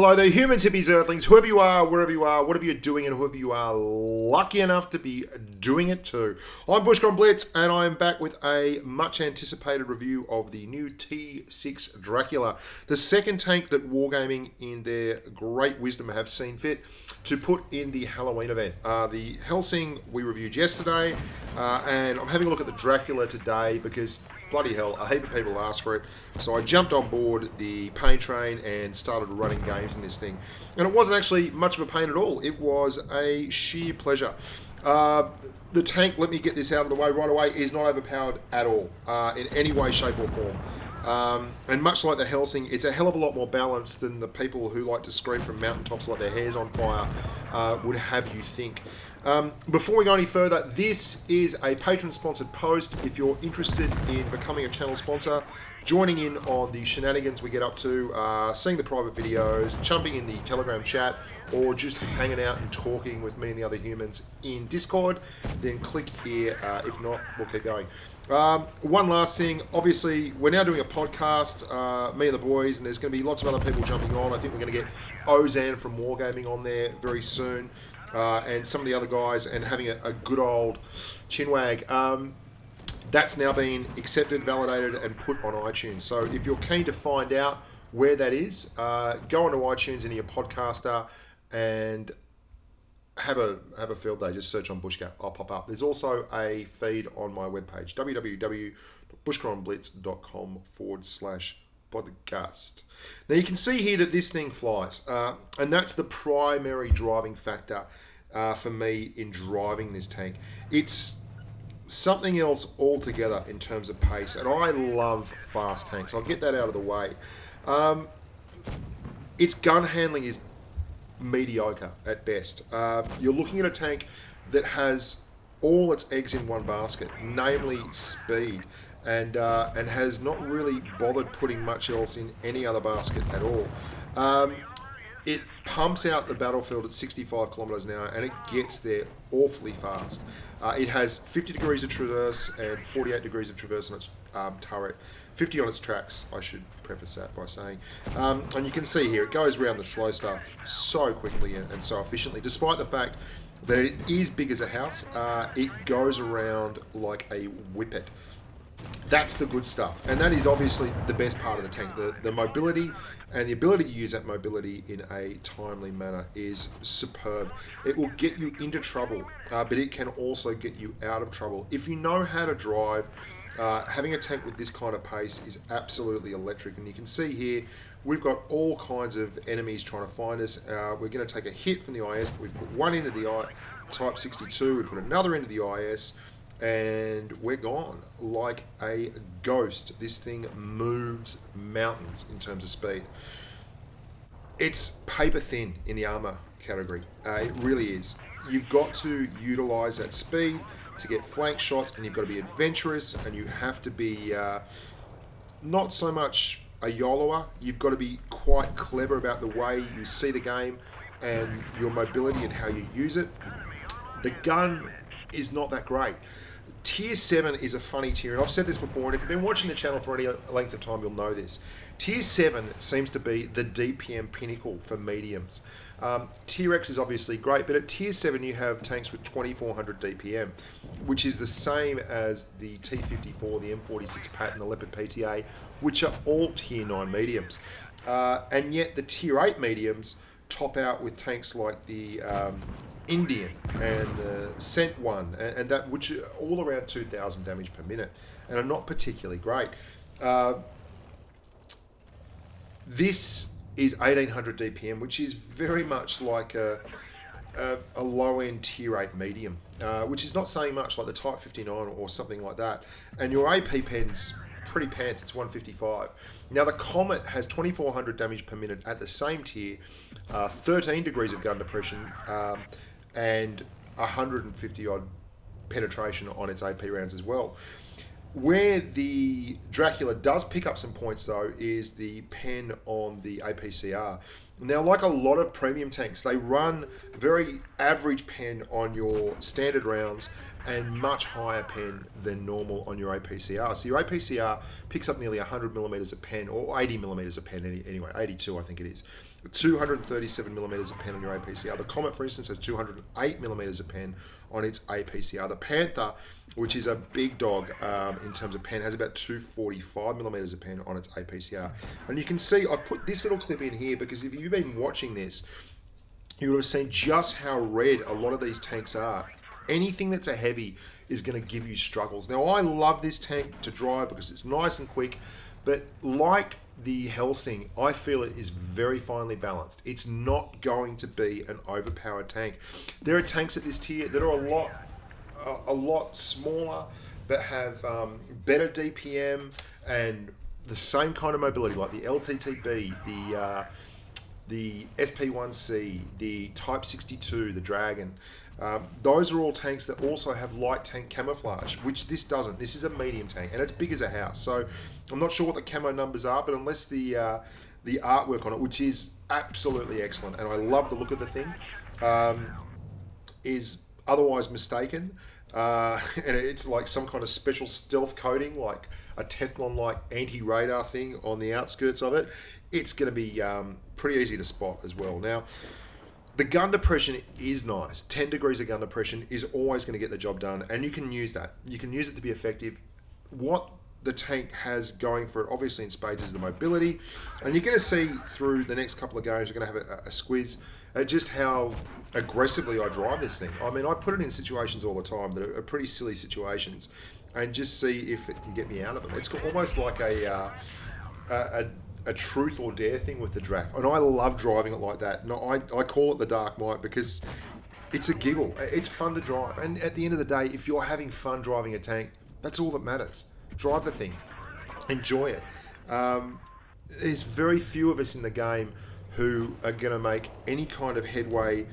hello there, humans, hippies, earthlings, whoever you are, wherever you are, whatever you're doing, and whoever you are lucky enough to be doing it too. I'm Bushka on Blitz, and I'm back with a much anticipated review of the new T6 Dracula, the second tank that Wargaming in their great wisdom have seen fit to put in the Halloween event. The Helsing we reviewed yesterday, and I'm having a look at the Dracula today because bloody hell, a heap of people asked for it. So I jumped on board the paint train and started running games in this thing. And it wasn't actually much of a pain at all. It was a sheer pleasure. The tank, let me get this out of the way right away, is not overpowered at all in any way, shape or form. And much like the Helsing, it's a hell of a lot more balanced than the people who like to scream from mountaintops like their hair's on fire would have you think. Before we go any further, this is a patron-sponsored post. If you're interested in becoming a channel sponsor, joining in on the shenanigans we get up to, seeing the private videos, jumping in the Telegram chat, or just hanging out and talking with me and the other humans in Discord, then click here. If not, we'll keep going. One last thing, obviously, we're now doing a podcast, me and the boys, and there's going to be lots of other people jumping on. I think we're going to get Ozan from Wargaming on there very soon. And some of the other guys, and having a good old chinwag. That's now been accepted, validated, and put on iTunes. So if you're keen to find out where that is, go onto iTunes into your podcaster and have a field day. Just search on Bushka. I'll pop up. There's also a feed on my webpage, www.bushkaonblitz.com/podcast. Now you can see here that this thing flies, and that's the primary driving factor for me in driving this tank. It's something else altogether in terms of pace, and I love fast tanks. I'll get that out of the way. Its gun handling is mediocre at best. You're looking at a tank that has all its eggs in one basket, namely speed. And has not really bothered putting much else in any other basket at all. It pumps out the battlefield at 65 kilometers an hour, and it gets there awfully fast. It has 50 degrees of traverse and 48 degrees of traverse on its turret. 50 on its tracks, I should preface that by saying. And you can see here, it goes around the slow stuff so quickly and so efficiently, despite the fact that it is big as a house. It goes around like a whippet. That's the good stuff, and that is obviously the best part of the tank. The mobility and the ability to use that mobility in a timely manner is superb. It will get you into trouble, but it can also get you out of trouble. If you know how to drive, having a tank with this kind of pace is absolutely electric. And you can see here, we've got all kinds of enemies trying to find us. We're going to take a hit from the IS, but we put one into the Type 62, we put another into the IS, and we're gone like a ghost. This thing moves mountains in terms of speed. It's paper thin in the armour category. It really is. You've got to utilise that speed to get flank shots, and you've got to be adventurous, and you have to be not so much a YOLOer. You've got to be quite clever about the way you see the game and your mobility and how you use it. The gun is not that great. Tier 7 is a funny tier, and I've said this before, and if you've been watching the channel for any length of time, you'll know this. Tier 7 seems to be the DPM pinnacle for mediums. Tier X is obviously great, but at Tier 7 you have tanks with 2400 DPM, which is the same as the T54, the M46 Pat, and the Leopard PTA, which are all Tier 9 mediums. And yet the Tier 8 mediums top out with tanks like the Indian and the Cent one, and that, which are all around 2,000 damage per minute and are not particularly great. This is 1800 DPM, which is very much like a low-end Tier 8 medium, which is not saying much, like the Type 59 or something like that. And your AP pen's pretty pants, it's 155. Now the Comet has 2400 damage per minute at the same tier, 13 degrees of gun depression, and 150 odd penetration on its AP rounds as well. Where the Dracula does pick up some points though is the pen on the APCR. Now, like a lot of premium tanks, they run very average pen on your standard rounds and much higher pen than normal on your APCR. So your APCR picks up nearly 100 millimeters of pen, or 80 millimeters of pen anyway, 82 I think it is. 237 millimeters of pen on your APCR. The Comet, for instance, has 208 millimeters of pen on its APCR. The Panther, which is a big dog in terms of pen, has about 245 millimeters of pen on its APCR. And you can see I've put this little clip in here because if you've been watching this, you would have seen just how red a lot of these tanks are. Anything that's a heavy is going to give you struggles. Now, I love this tank to drive because it's nice and quick, but like the Helsing, I feel it is very finely balanced. It's not going to be an overpowered tank. There are tanks at this tier that are a lot smaller, but have better DPM and the same kind of mobility, like the LTTB, the SP1C, the Type 62, the Dragon. Those are all tanks that also have light tank camouflage, which this doesn't. This is a medium tank, and it's big as a house. So I'm not sure what the camo numbers are, but unless the artwork on it, which is absolutely excellent, and I love the look of the thing, is otherwise mistaken, and it's like some kind of special stealth coating, like a Teflon-like anti-radar thing on the outskirts of it, it's going to be pretty easy to spot as well. Now, the gun depression is nice. 10 degrees of gun depression is always going to get the job done, and you can use that. You can use it to be effective. What the tank has going for it, obviously in spades, is the mobility, and you're going to see through the next couple of games, we're going to have a squiz at just how aggressively I drive this thing. I mean, I put it in situations all the time that are pretty silly situations, and just see if it can get me out of them. It's almost like a truth or dare thing with the Drac, and I love driving it like that. And I call it the Dark Knight because it's a giggle. It's fun to drive, and at the end of the day, if you're having fun driving a tank, that's all that matters. Drive the thing, enjoy it. There's very few of us in the game who are going to make any kind of headway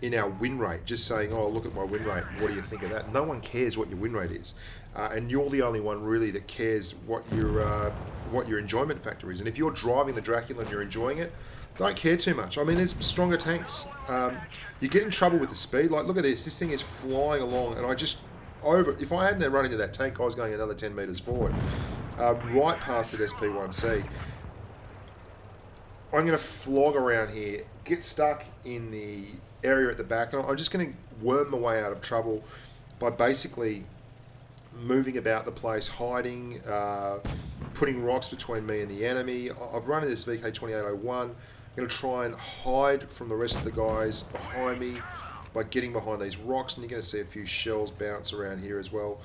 in our win rate, just saying, oh, look at my win rate, what do you think of that? No one cares what your win rate is, and you're the only one really that cares what your enjoyment factor is. And if you're driving the Dracula and you're enjoying it, don't care too much. I mean, there's stronger tanks. You get in trouble with the speed. Like, look at this thing is flying along, and if I hadn't run into that tank, I was going another 10 meters forward, right past that SP1C. I'm going to flog around here, get stuck in the area at the back, and I'm just going to worm my way out of trouble by basically moving about the place, hiding, putting rocks between me and the enemy. I've run in this VK2801. I'm going to try and hide from the rest of the guys behind me by getting behind these rocks, and you're going to see a few shells bounce around here as well,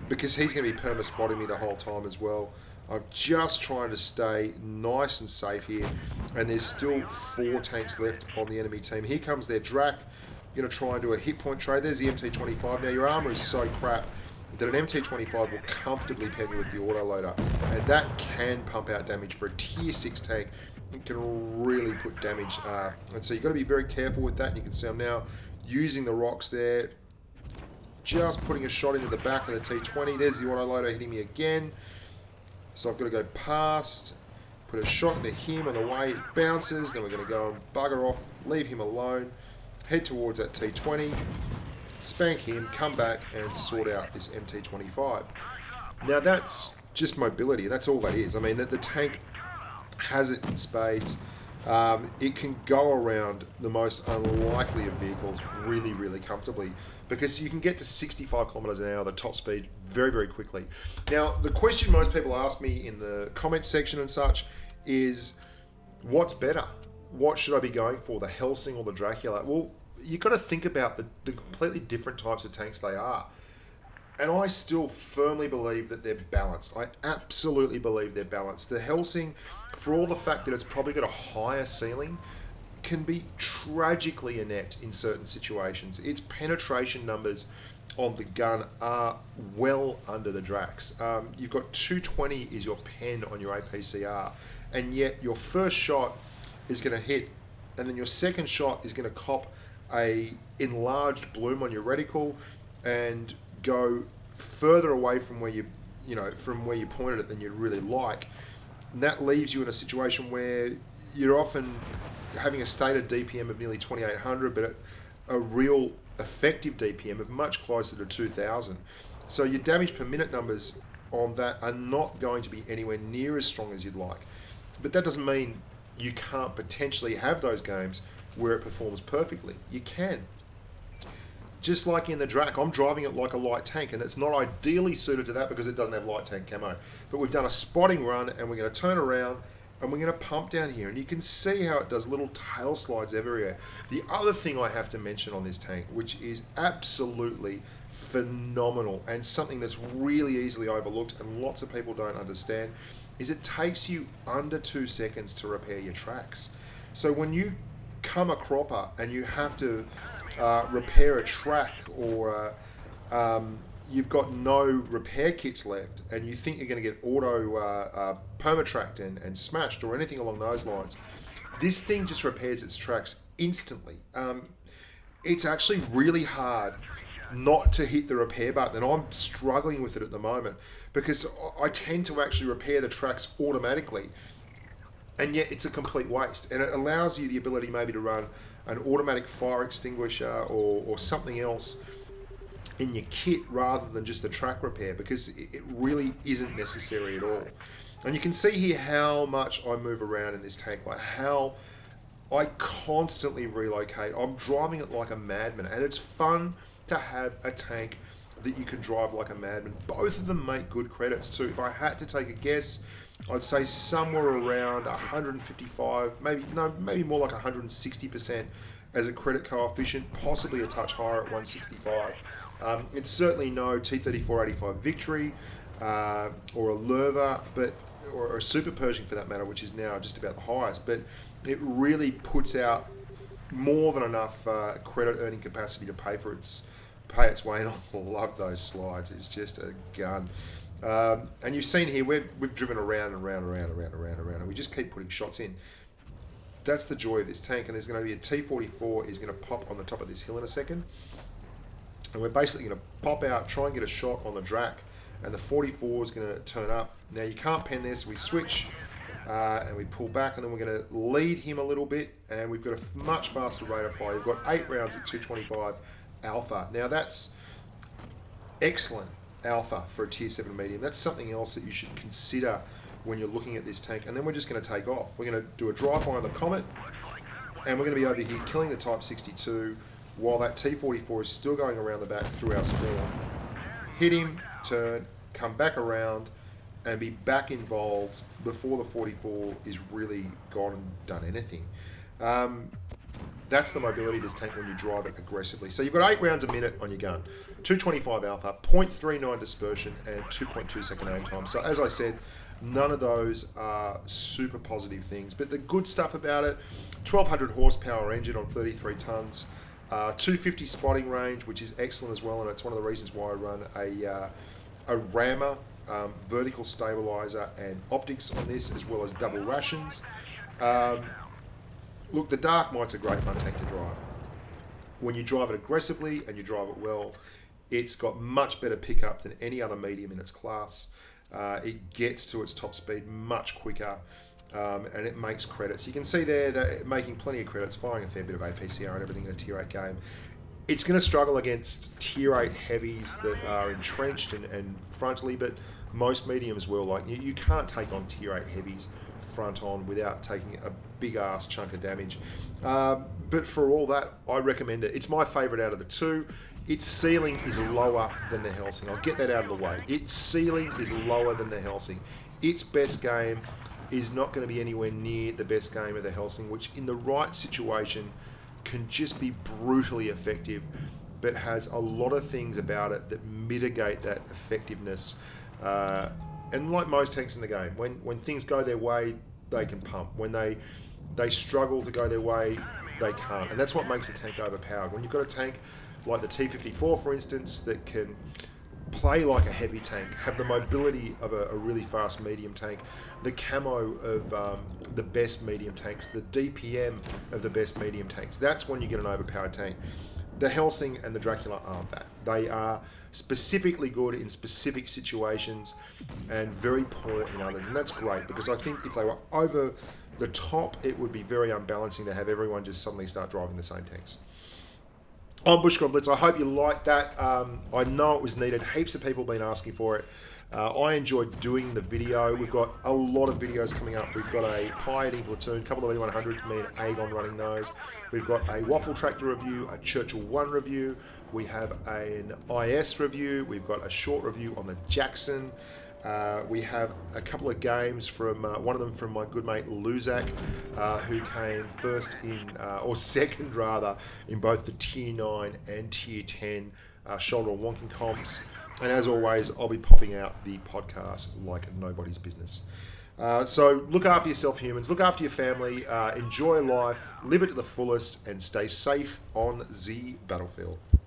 because he's going to be perma-spotting me the whole time as well. I'm just trying to stay nice and safe here, and there's still 4 tanks left on the enemy team. Here comes their Drac. Going to try and do a hit point trade. There's the MT25. Now, your armour is so crap that an MT25 will comfortably pen you with the autoloader, and that can pump out damage for a tier 6 tank. It can really put damage, and so you've got to be very careful with that. And you can see I'm now using the rocks there, just putting a shot into the back of the T20. There's the autoloader hitting me again. So I've got to go past, put a shot into him, and away it bounces. Then we're going to go and bugger off, leave him alone, head towards that T20, spank him, come back and sort out this MT25. Now that's just mobility, and that's all that is. I mean, the tank has it in spades. It can go around the most unlikely of vehicles really, really comfortably, because you can get to 65 kilometers an hour, the top speed, very, very quickly. Now, the question most people ask me in the comments section and such is, what's better? What should I be going for, the Helsing or the Dracula? Well, you've got to think about the completely different types of tanks they are. And I still firmly believe that they're balanced. I absolutely believe they're balanced. The Helsing, for all the fact that it's probably got a higher ceiling, can be tragically inept in certain situations. Its penetration numbers on the gun are well under the Dracs. You've got 220 is your pen on your APCR, and yet your first shot is going to hit, and then your second shot is going to cop a enlarged bloom on your reticle and go further away from where you pointed it than you'd really like. And that leaves you in a situation where you're often having a stated DPM of nearly 2800, but a real effective DPM of much closer to 2000. So your damage per minute numbers on that are not going to be anywhere near as strong as you'd like. But that doesn't mean you can't potentially have those games where it performs perfectly. You can. Just like in the Drac, I'm driving it like a light tank, and it's not ideally suited to that because it doesn't have light tank camo. But we've done a spotting run, and we're going to turn around, and we're going to pump down here, and you can see how it does little tail slides everywhere. The other thing I have to mention on this tank, which is absolutely phenomenal, and something that's really easily overlooked and lots of people don't understand, is it takes you under 2 seconds to repair your tracks. So when you come a cropper and you have to repair a track, or you've got no repair kits left and you think you're going to get auto permatracked and smashed or anything along those lines, this thing just repairs its tracks instantly. It's actually really hard not to hit the repair button, and I'm struggling with it at the moment because I tend to actually repair the tracks automatically, and yet it's a complete waste. And it allows you the ability maybe to run an automatic fire extinguisher or something else in your kit rather than just the track repair, because it really isn't necessary at all. And you can see here how much I move around in this tank, like how I constantly relocate. I'm driving it like a madman, and it's fun to have a tank that you can drive like a madman. Both of them make good credits too. If I had to take a guess, I'd say somewhere around 155, maybe more like 160% as a credit coefficient, possibly a touch higher at 165. It's certainly no T3485 Victory or a Lerva, or a Super Pershing for that matter, which is now just about the highest, but it really puts out more than enough credit earning capacity to pay its way. And I love those slides. It's just a gun. And you've seen here, we've driven around, and we just keep putting shots in. That's the joy of this tank. And there's going to be a T44 is going to pop on the top of this hill in a second. And we're basically going to pop out, try and get a shot on the Drac. And the 44 is going to turn up. Now you can't pen this. We switch and we pull back, and then we're going to lead him a little bit. And we've got a much faster rate of fire. We've got 8 rounds at 225 alpha. Now that's excellent alpha for a tier 7 medium. That's something else that you should consider when you're looking at this tank. And then we're just going to take off. We're going to do a drive-by on the Comet, and we're going to be over here killing the Type 62 while that T44 is still going around the back through our spawn. Hit him, turn, come back around, and be back involved before the 44 is really gone and done anything. That's the mobility of this tank when you drive it aggressively. So you've got 8 rounds a minute on your gun, 225 alpha, 0.39 dispersion, and 2.2 second aim time. So as I said, none of those are super positive things. But the good stuff about it, 1200 horsepower engine on 33 tons, 250 spotting range, which is excellent as well, and it's one of the reasons why I run a rammer, vertical stabilizer, and optics on this, as well as double rations. Look, the Dark Knight's a great fun tank to drive. When you drive it aggressively and you drive it well, it's got much better pickup than any other medium in its class. It gets to its top speed much quicker, and it makes credits. You can see there that it's making plenty of credits, firing a fair bit of APCR and everything in a tier 8 game. It's going to struggle against tier 8 heavies that are entrenched and frontally, but most mediums will. Like you can't take on tier 8 heavies front on without taking a big ass chunk of damage. But for all that, I recommend it. It's my favourite out of the two. Its ceiling is lower than the Helsing. I'll get that out of the way. Its ceiling is lower than the Helsing. Its best game is not going to be anywhere near the best game of the Helsing, which in the right situation can just be brutally effective, but has a lot of things about it that mitigate that effectiveness. And like most tanks in the game, when things go their way, they can pump. When they struggle to go their way, they can't. And that's what makes a tank overpowered. When you've got a tank like the T54, for instance, that can play like a heavy tank, have the mobility of a really fast medium tank, the camo of the best medium tanks, the DPM of the best medium tanks, that's when you get an overpowered tank. The Helsing and the Dracula aren't that. They are specifically good in specific situations and very poor in others. And that's great, because I think if they were over the top, it would be very unbalancing to have everyone just suddenly start driving the same tanks. I'm Bushka on Blitz. I hope you liked that. I know it was needed. Heaps of people have been asking for it. I enjoyed doing the video. We've got a lot of videos coming up. We've got a Pioneer platoon, a couple of 8100s, me and Aegon running those. We've got a Waffle Tractor review, a Churchill 1 review. We have an IS review. We've got a short review on the Jackson. We have a couple of games from one of them from my good mate Luzak, who came first in, or second rather, in both the Tier 9 and Tier 10 shoulder and wonking comps. And as always, I'll be popping out the podcast like nobody's business. So look after yourself, humans. Look after your family. Enjoy life. Live it to the fullest and stay safe on the battlefield.